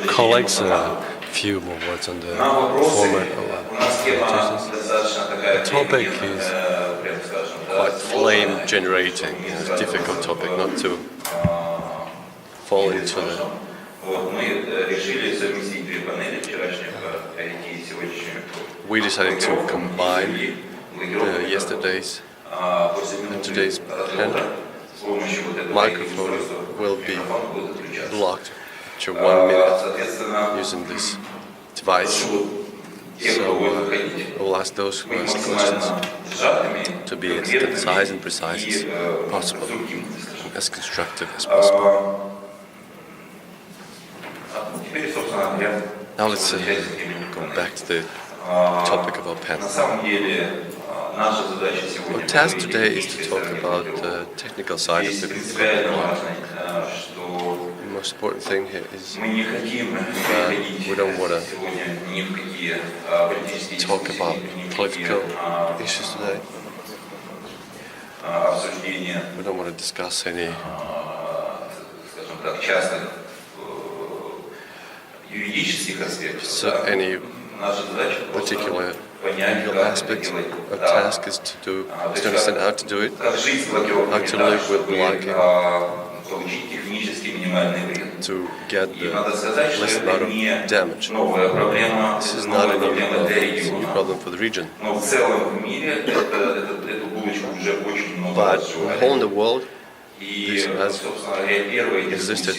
Colleagues, a few more words on the format of presentations. The topic is quite flame-generating. It's a difficult topic not to fall into the. We decided to combine yesterday's and today's panel. Microphone will be blocked after 1 minute using this device. So we'll ask those who ask questions to be as concise and precise as possible, as constructive as possible. Now let's go back to the topic of our panel. Our task today is to talk about the technical side of the block. The most important thing here is that we don't want to talk about political issues today. We don't want to discuss any particular legal aspects. Our task is to understand how to do it, how to live with blocking, to get the least amount of damage. This is not a new problem, it's a new problem for the region. But on the whole in the world, this has existed.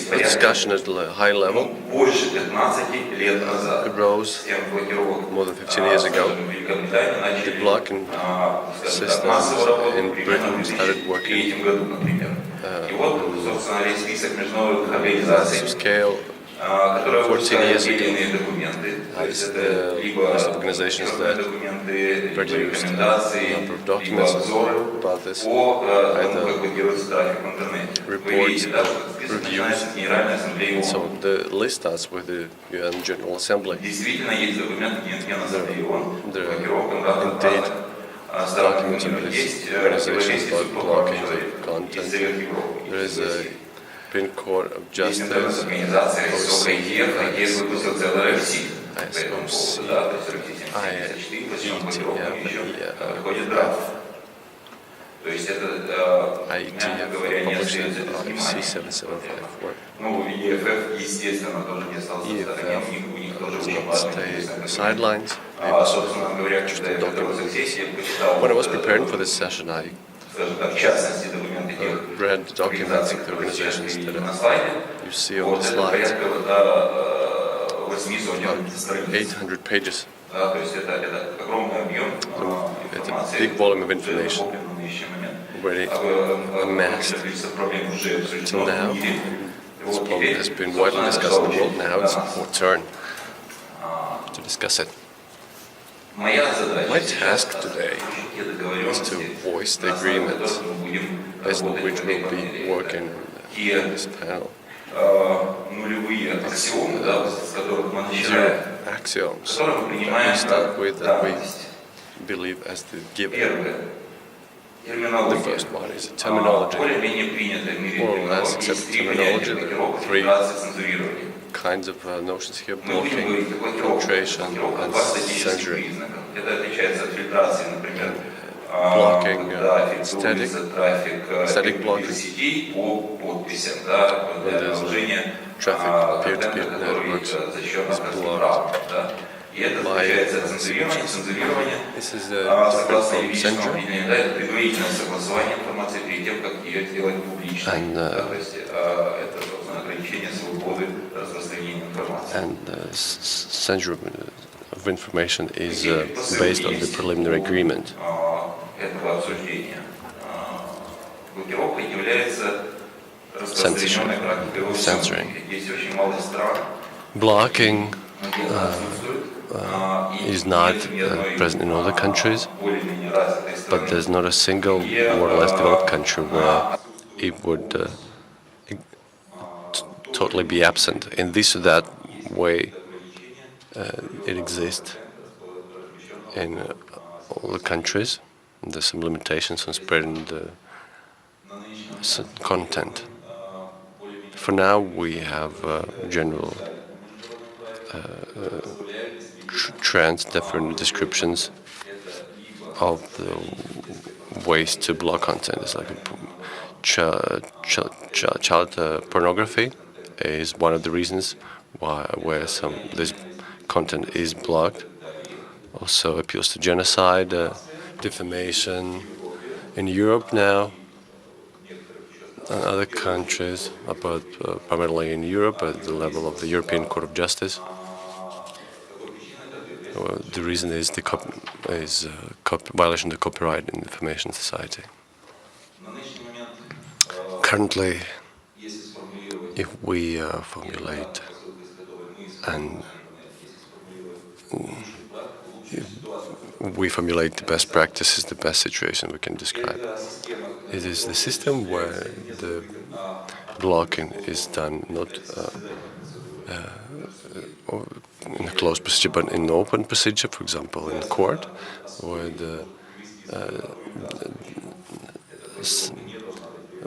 The discussion at a high level arose more than 15 years ago. The blocking systems in Britain started working scale 14 years ago. As the list of organizations that produced a number of documents about this, either reports, reviews, and so the list starts with the UN General Assembly. There are indeed documents of these organizations about blocking the content. There is a Supreme Court of Justice, IETF published in RFC 7754. EFF does not stay on the sidelines. It was an interesting document. When I was preparing for this session, I read the documents of the organizations that you see on the slides. About 800 pages. It's a big volume of information already amassed till now. This problem has been widely discussed in the world. Now it's our turn to discuss it. My task today is to voice the agreements based on which we'll be working on this panel. Zero axioms that we start with that we believe as the given. The first one is terminology. More or less accepted terminology. There are three kinds of notions here: blocking, filtration, and censoring. Blocking static blocking, when there's traffic peer-to-peer networks is blocked by switches. This is different from censoring. And censoring of information is based on the preliminary agreement. Censoring. Blocking is not present in all the countries, but there's not a single more or less developed country where it would totally be absent. In this or that way, it exists in all the countries. There's some limitations on spreading the content. For now, we have general trends, different descriptions of the ways to block content. It's like child pornography is one of the reasons where this content is blocked. Also appeals to genocide, defamation. In Europe now, and other countries, but primarily in Europe at the level of the European Court of Justice. The reason is the violation of the copyright in the information society. Currently, if we formulate the best practices, the best situation we can describe. It is the system where the blocking is done not in a closed procedure, but in an open procedure, for example, in court, where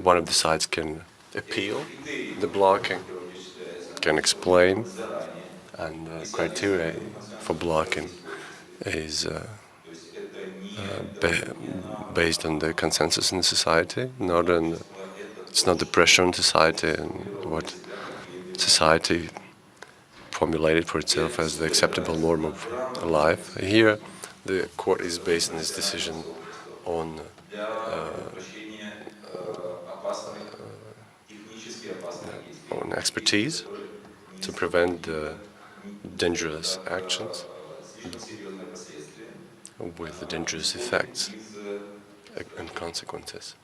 one of the sides can appeal the blocking, can explain, and the criteria for blocking is based on the consensus in society, it's not the pressure on society and what society formulated for itself as the acceptable norm of life. Here, the court is based on its decision on expertise to prevent dangerous actions with the dangerous effects and consequences.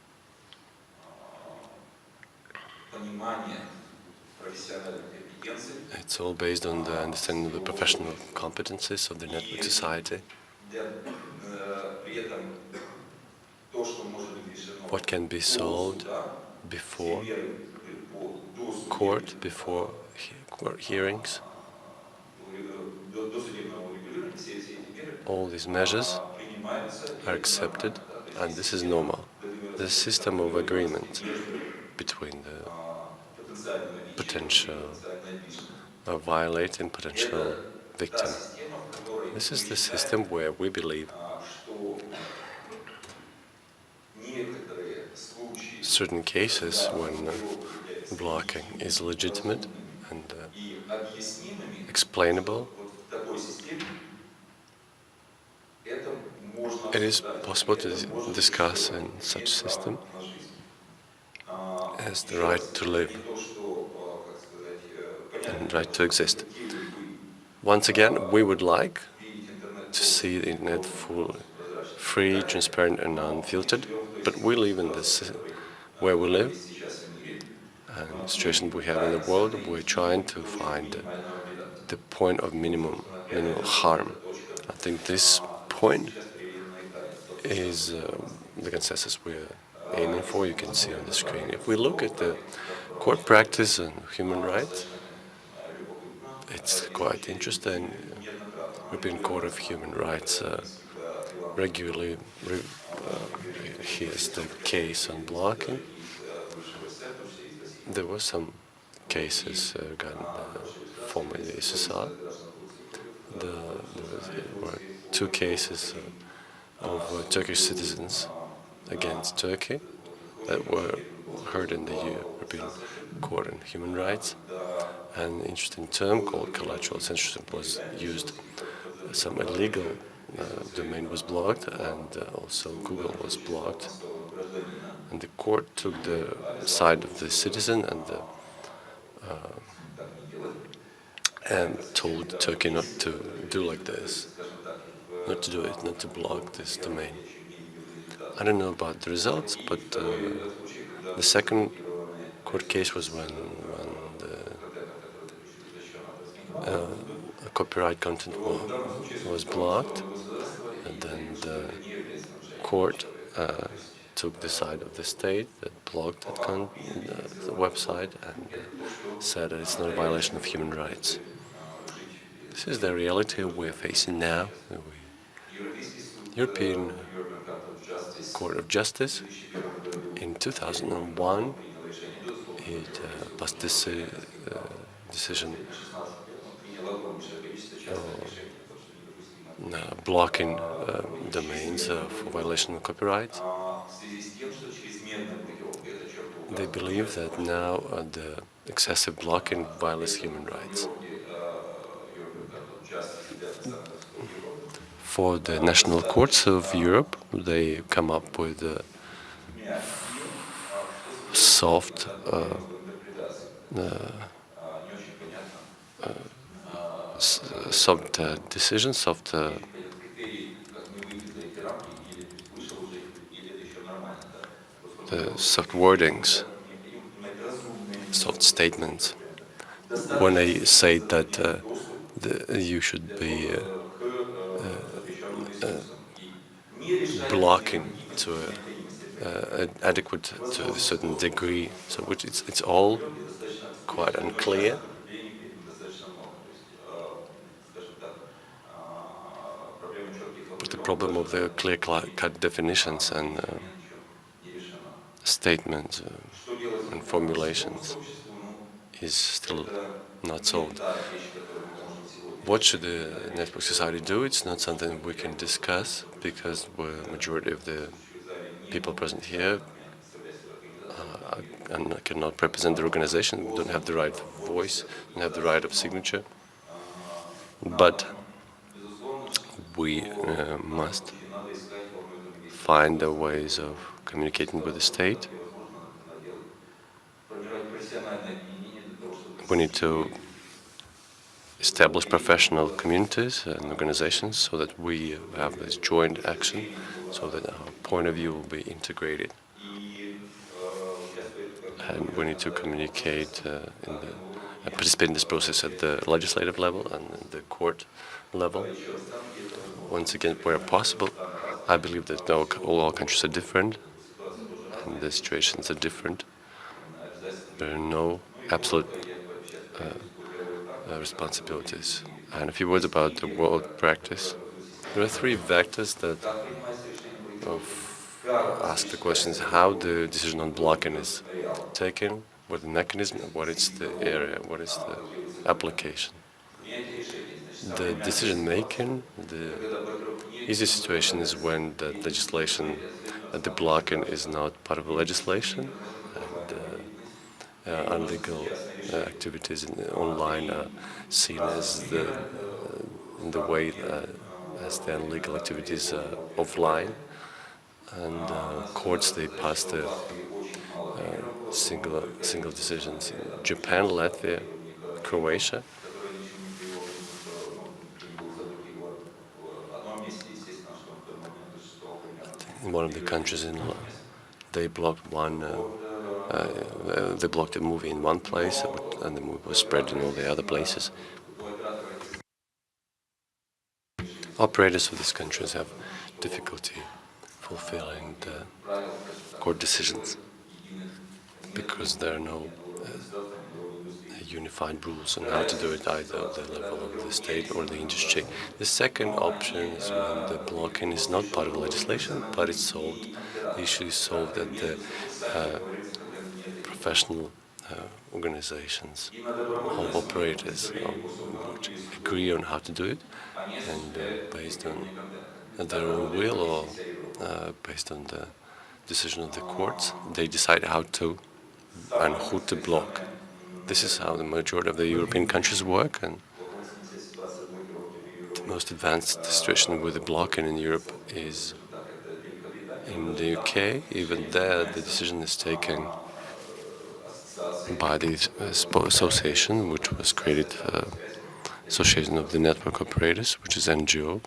It's all based on the understanding of the professional competencies of the network society. What can be solved before court, before court hearings. All these measures are accepted, and this is normal. The system of agreement between the potential violating potential victim. This is the system where we believe certain cases when blocking is legitimate and explainable, it is possible to discuss in such system as the right to live and right to exist. Once again, we would like to see the internet free, transparent, and unfiltered, but we live in this where we live, and the situation we have in the world. We're trying to find the point of minimal harm. I think this point is the consensus we're aiming for. You can see on the screen. If we look at the court practice and human rights, it's quite interesting. European Court of Human Rights regularly hears the case on blocking. There were some cases regarding former USSR. There were two cases of Turkish citizens against Turkey that were heard in the European Court on Human Rights. An interesting term called collateral censorship was used. Some illegal domain was blocked, and also Google was blocked. And the court took the side of the citizen and told Turkey not to do like this, not to do it, not to block this domain. I don't know about the results, but the second court case was when copyright content was blocked, and then the court took the side of the state that blocked that the website and said that it's not a violation of human rights. This is the reality we're facing now. European Court of Justice In 2001, it passed this decision blocking domains for violation of copyright. They believe that now the excessive blocking violates human rights. For the national courts of Europe, they come up with soft decisions, soft wordings, soft statements. When they say that you should be blocking to adequate to a certain degree, so which it's all quite unclear. But the problem of the clear-cut definitions and statements and formulations is still not solved. What should the network society do? It's not something we can discuss because the majority of the people present here and cannot represent the organization, don't have the right voice, don't have the right of signature. But we must find the ways of communicating with the state. We need to establish professional communities and organizations so that we have this joint action, so that our point of view will be integrated. And we need to communicate participate in this process at the legislative level and the court level. Once again, where possible, I believe that all countries are different, and the situations are different. There are no absolute responsibilities. And a few words about the world practice. There are three vectors that ask the questions: how the decision on blocking is taken, what the mechanism, what is the area, what is the application. The decision making, the easy situation is when the legislation, the blocking is not part of the legislation, and illegal activities online are seen as in the way as the illegal activities offline, and courts, they pass the single decisions in Japan, Latvia, Croatia. In one of the countries, they blocked they blocked a movie in one place, and the movie was spread in all the other places. Operators of these countries have difficulty fulfilling the court decisions because there are no unified rules on how to do it, either at the level of the state or the industry. The second option is when the blocking is not part of the legislation, but it's solved. The issue is solved at the professional organizations of operators which agree on how to do it, and based on their own will or based on the decision of the courts, they decide how to and who to block. This is how the majority of the European countries work, and the most advanced situation with the blocking in Europe is in the UK. Even there, the decision is taken by the association, which was created, Association of the Network Operators, which is NGO.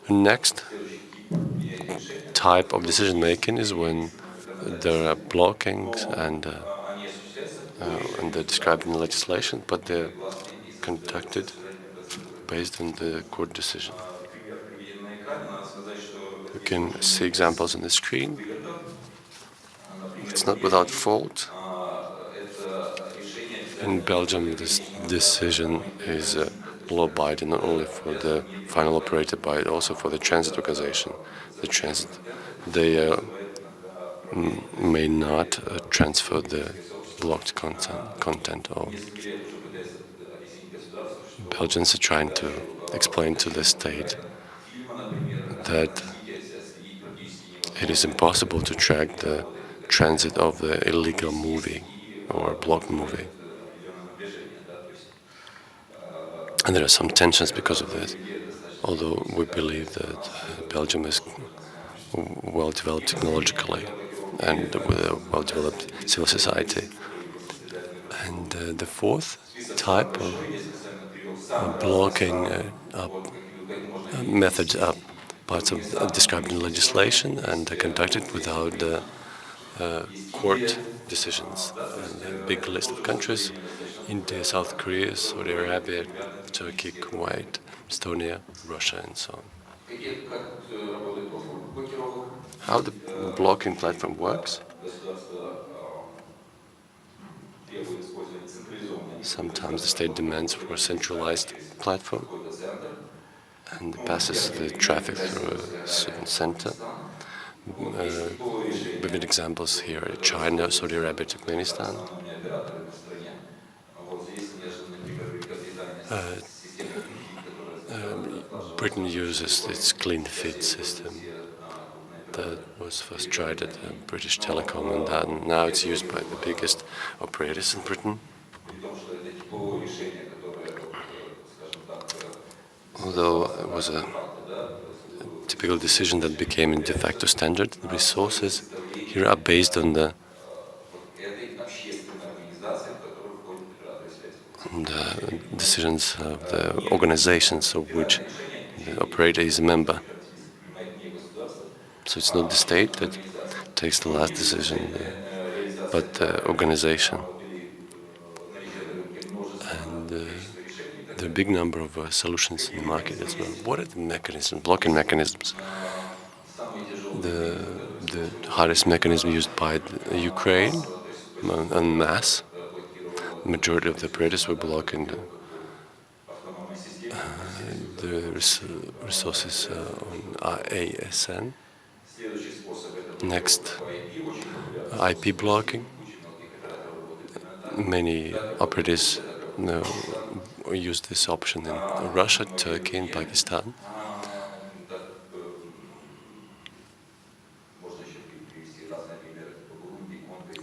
Next type of decision making is when there are blockings and they're described in the legislation, but they're conducted based on the court decision. You can see examples on the screen. It's not without fault. In Belgium, this decision is law-abiding not only for the final operator, but also for the transit organization. The transit, they may not transfer the blocked content. Or Belgians are trying to explain to the state that it is impossible to track the transit of the illegal movie or blocked movie. And there are some tensions because of this, although we believe that Belgium is well developed technologically and with a well developed civil society. And the fourth type of blocking methods are parts of described in legislation and conducted without court decisions. And a big list of countries: India, South Korea, Saudi Arabia, Turkey, Kuwait, Estonia, Russia, and so on. How the blocking platform works? Sometimes the state demands for a centralized platform and passes the traffic through a certain center. Vivid examples here: China, Saudi Arabia, Turkmenistan. Britain uses its clean feed system that was first tried at British Telecom, and now it's used by the biggest operators in Britain. Although it was a typical decision that became a de facto standard, the resources here are based on the decisions of the organizations of which the operator is a member. So it's not the state that takes the last decision, but the organization. And there are a big number of solutions in the market as well. What are the mechanisms, blocking mechanisms? The hardest mechanism used by Ukraine en masse. Majority of the operators were blocking the resources on ASN. Next, IP blocking. Many operators use this option in Russia, Turkey, and Pakistan.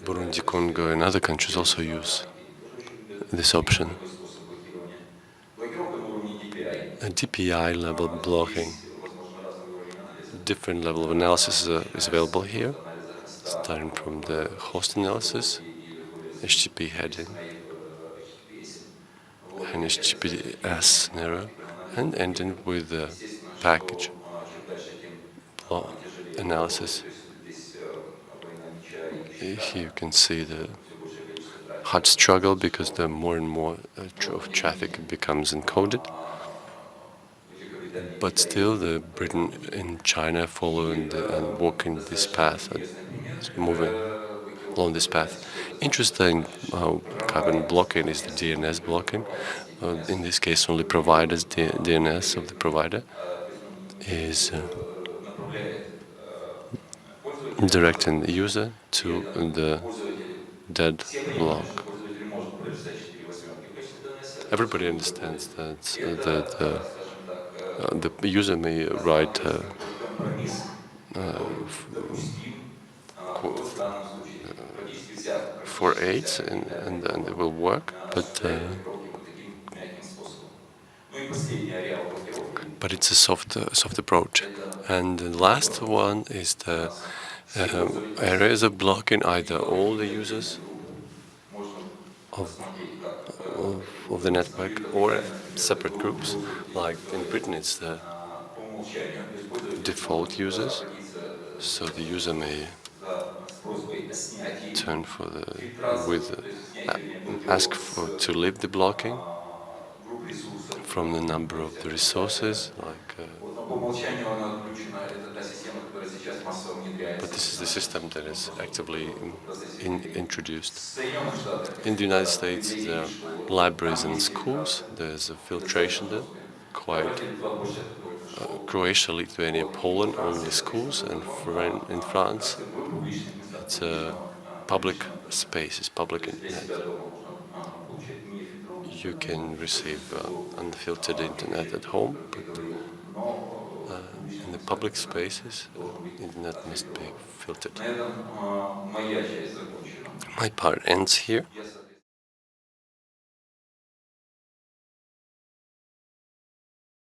Burundi, Congo, and other countries also use this option. A DPI level blocking. Different level of analysis is available here, starting from the host analysis, HTTP heading, and HTTPS scenario, and ending with the package analysis. Here you can see the hard struggle because the more and more of traffic becomes encoded. But still, the Britain and China following and walking this path, moving along this path. Interesting carbon blocking is the DNS blocking. In this case, only providers, the DNS of the provider is directing the user to the dead block. Everybody understands that the user may write 4.8 and it will work, but it's a soft approach. And the last one is the areas of blocking either all the users of the network or separate groups. Like in Britain, it's the default users, so the user may turn ask to leave the blocking from the number of the resources, but this is the system that is actively introduced. In the United States, there are libraries and schools. There's a filtration there, quite. Croatia, Lithuania, Poland, only schools, and in France, it's public spaces, public internet. You can receive unfiltered internet at home, but in the public spaces, internet must be filtered. My part ends here.